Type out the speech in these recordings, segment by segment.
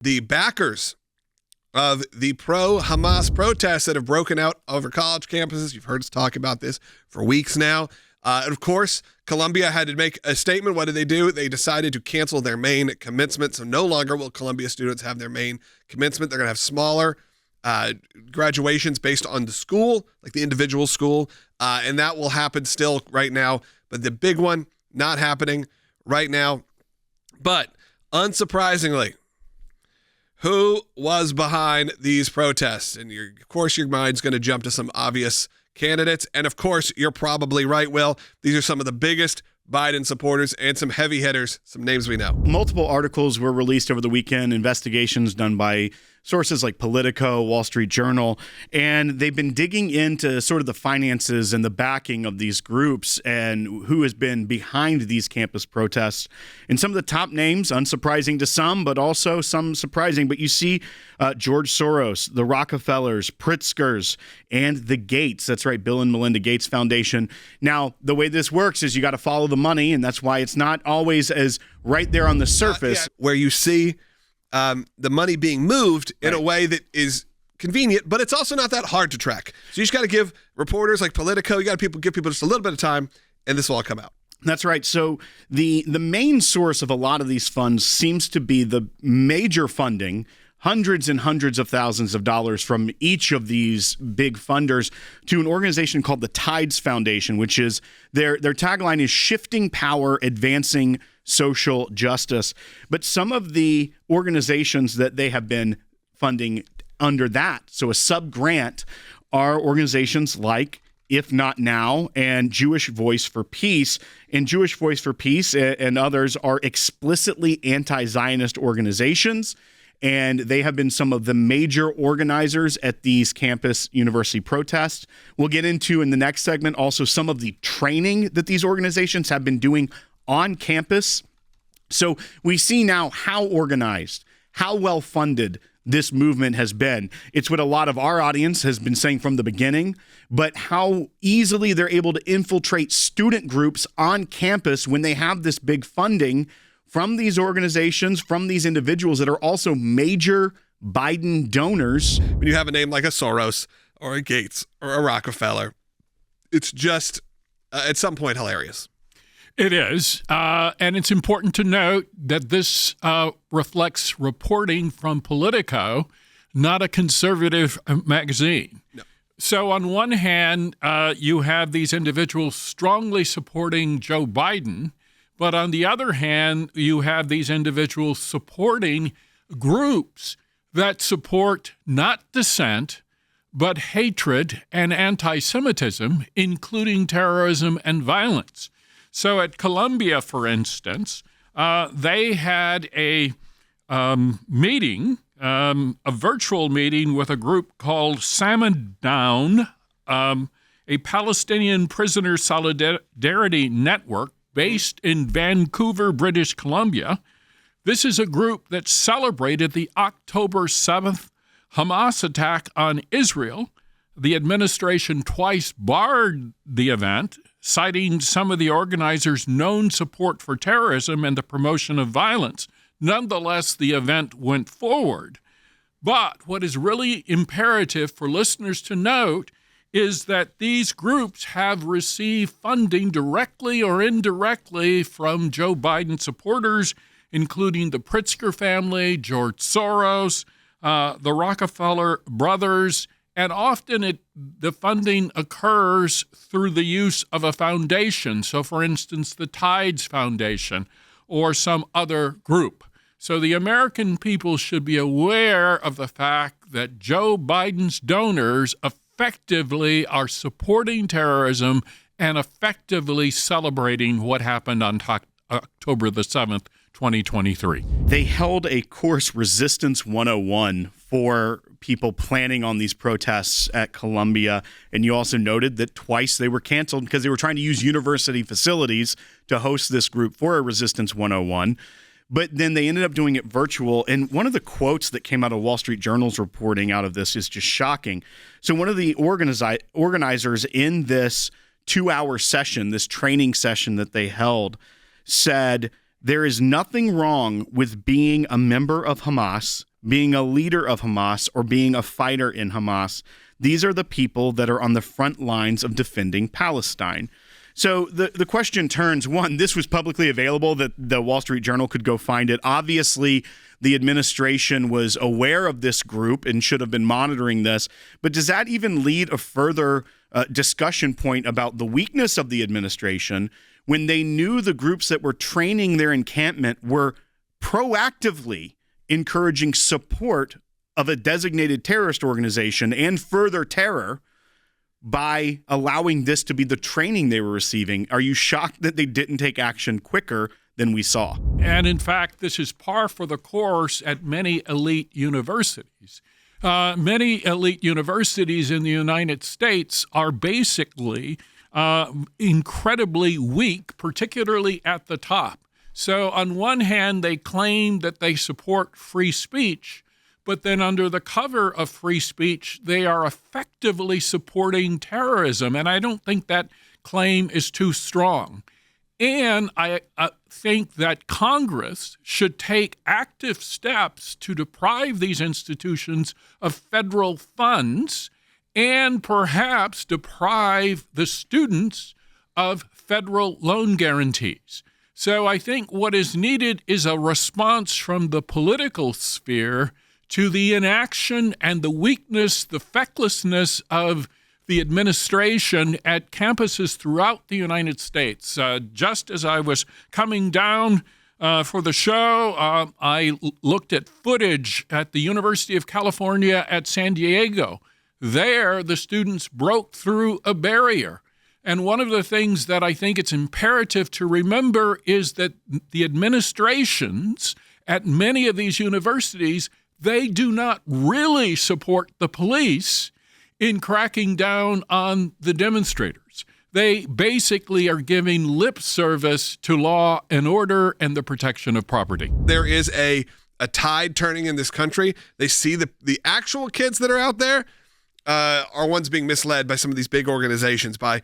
The backers of the pro-Hamas protests that have broken out over college campuses, you've heard us talk about this for weeks now. And of course, Columbia had to make a statement. What did they do? They decided to cancel their main commencement. So no longer will Columbia students have their main commencement. They're going to have smaller graduations based on the school, like the individual school. And that will happen still right now. But the big one, not happening right now. But unsurprisingly, who was behind these protests? And of course, your mind's going to jump to some obvious candidates. And of course, you're probably right, Will. These are some of the biggest Biden supporters and some heavy hitters, some names we know. Multiple articles were released over the weekend, investigations done by sources like Politico, Wall Street Journal, and they've been digging into sort of the finances and the backing of these groups and who has been behind these campus protests. And some of the top names, unsurprising to some, but also some surprising. But you see George Soros, the Rockefellers, Pritzkers, and the Gates. That's right, Bill and Melinda Gates Foundation. Now, the way this works is you got to follow the money, and that's why it's not always as right there on the surface. Where you see the money being moved in a way that is convenient, but it's also not that hard to track. So you just got to give reporters like Politico, you got to give people just a little bit of time, and this will all come out. That's right. So the main source of a lot of these funds seems to be the major funding, hundreds and hundreds of thousands of dollars from each of these big funders to an organization called the Tides Foundation, which is their tagline is shifting power, advancing social justice. But some of the organizations that they have been funding under that, so a sub-grant, are organizations like IfNotNow and Jewish Voice for Peace. And Jewish Voice for Peace and others are explicitly anti-Zionist organizations, and they have been some of the major organizers at these campus university protests. We'll get into in the next segment also some of the training that these organizations have been doing on campus. So we see now how organized, how well-funded this movement has been. It's what a lot of our audience has been saying from the beginning, but how easily they're able to infiltrate student groups on campus when they have this big funding from these organizations, from these individuals that are also major Biden donors. When you have a name like a Soros or a Gates or a Rockefeller, it's just at some point hilarious. It is, and it's important to note that this reflects reporting from Politico, not a conservative magazine. No. So on one hand, you have these individuals strongly supporting Joe Biden, but on the other hand, you have these individuals supporting groups that support not dissent, but hatred and anti-Semitism, including terrorism and violence. So at Columbia, for instance, they had a meeting, a virtual meeting with a group called Salmon Down, a Palestinian prisoner solidarity network based in Vancouver, British Columbia. This is a group that celebrated the October 7th Hamas attack on Israel. The administration twice barred the event, citing some of the organizers' known support for terrorism and the promotion of violence. Nonetheless, the event went forward. But what is really imperative for listeners to note is that these groups have received funding directly or indirectly from Joe Biden supporters, including the Pritzker family, George Soros, the Rockefeller brothers, and often the funding occurs through the use of a foundation. So, for instance, the Tides Foundation or some other group. So the American people should be aware of the fact that Joe Biden's donors effectively are supporting terrorism and effectively celebrating what happened on October the 7th, 2023. They held a course, Resistance 101, for people planning on these protests at Columbia. And you also noted that twice they were canceled because they were trying to use university facilities to host this group for a Resistance 101. But then they ended up doing it virtual. And one of the quotes that came out of Wall Street Journal's reporting out of this is just shocking. So one of the organizers in this 2-hour session, this training session that they held, said, "There is nothing wrong with being a member of Hamas, being a leader of Hamas, or being a fighter in Hamas. These are the people that are on the front lines of defending Palestine. So the question turns, one, this was publicly available, that the Wall Street Journal could go find it. Obviously, the administration was aware of this group and should have been monitoring this. But does that even lead a further discussion point about the weakness of the administration when they knew the groups that were training their encampment were proactively encouraging support of a designated terrorist organization and further terror by allowing this to be the training they were receiving? Are you shocked that they didn't take action quicker than we saw? And in fact, this is par for the course at many elite universities. Many elite universities in the United States are basically incredibly weak, particularly at the top. So on one hand, they claim that they support free speech, but then under the cover of free speech, they are effectively supporting terrorism. And I don't think that claim is too strong. And I think that Congress should take active steps to deprive these institutions of federal funds and perhaps deprive the students of federal loan guarantees. So I think what is needed is a response from the political sphere to the inaction and the weakness, the fecklessness of the administration at campuses throughout the United States. Just as I was coming down for the show, I looked at footage at the University of California at San Diego. There, the students broke through a barrier. And one of the things that I think it's imperative to remember is that the administrations at many of these universities, they do not really support the police in cracking down on the demonstrators. They basically are giving lip service to law and order and the protection of property. There is a tide turning in this country. They see the actual kids that are out there are ones being misled by some of these big organizations, by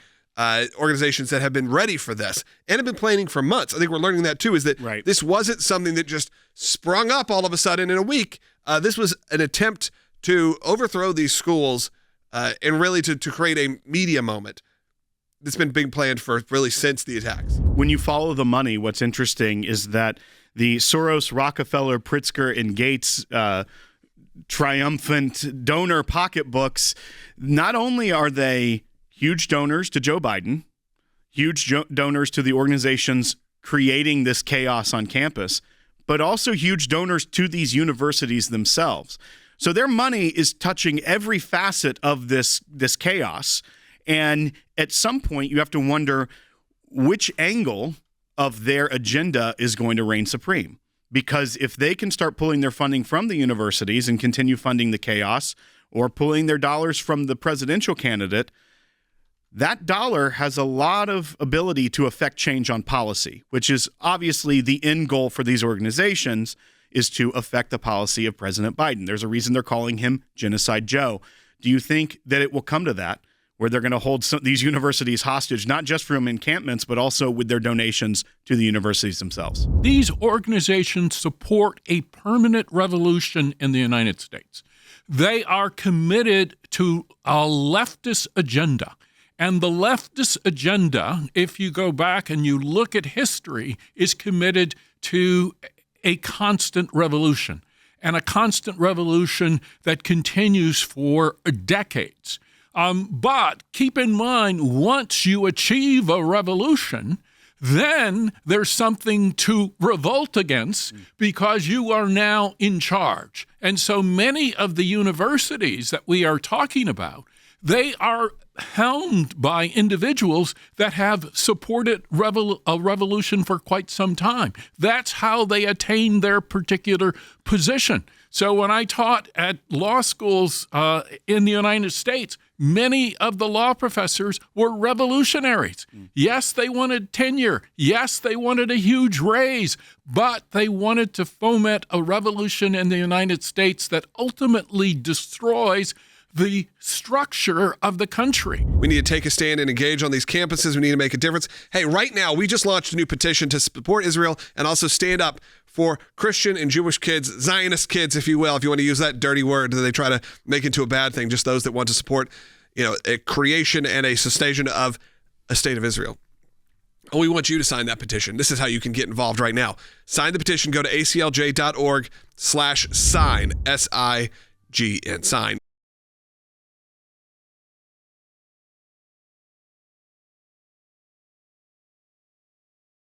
organizations that have been ready for this and have been planning for months. I think we're learning that too, is that This wasn't something that just sprung up all of a sudden in a week. This was an attempt to overthrow these schools and really to create a media moment that's been being planned for really since the attacks. When you follow the money, what's interesting is that the Soros, Rockefeller, Pritzker, and Gates triumphant donor pocketbooks, not only are they huge donors to Joe Biden, huge donors to the organizations creating this chaos on campus, but also huge donors to these universities themselves. So their money is touching every facet of this chaos. And at some point, you have to wonder which angle of their agenda is going to reign supreme. Because if they can start pulling their funding from the universities and continue funding the chaos, or pulling their dollars from the presidential candidate, that dollar has a lot of ability to affect change on policy, which is obviously the end goal for these organizations, is to affect the policy of President Biden. There's a reason they're calling him Genocide Joe. Do you think that it will come to that, where they're going to hold these universities hostage, not just from encampments, but also with their donations to the universities themselves? These organizations support a permanent revolution in the United States. They are committed to a leftist agenda. And the leftist agenda, if you go back and you look at history, is committed to a constant revolution, and a constant revolution that continues for decades. But keep in mind, once you achieve a revolution, then there's something to revolt against because you are now in charge. And so many of the universities that we are talking about, they are helmed by individuals that have supported a revolution for quite some time. That's how they attain their particular position. So when I taught at law schools in the United States, many of the law professors were revolutionaries. Yes, they wanted tenure. Yes, they wanted a huge raise, but they wanted to foment a revolution in the United States that ultimately destroys the structure of the country. We need to take a stand and engage on these campuses. We need to make a difference. Hey, right now, we just launched a new petition to support Israel and also stand up for Christian and Jewish kids, Zionist kids, if you will, if you want to use that dirty word that they try to make into a bad thing, just those that want to support, a creation and a sustainment of a state of Israel. And we want you to sign that petition. This is how you can get involved right now. Sign the petition. Go to aclj.org/sign, SIGN, sign.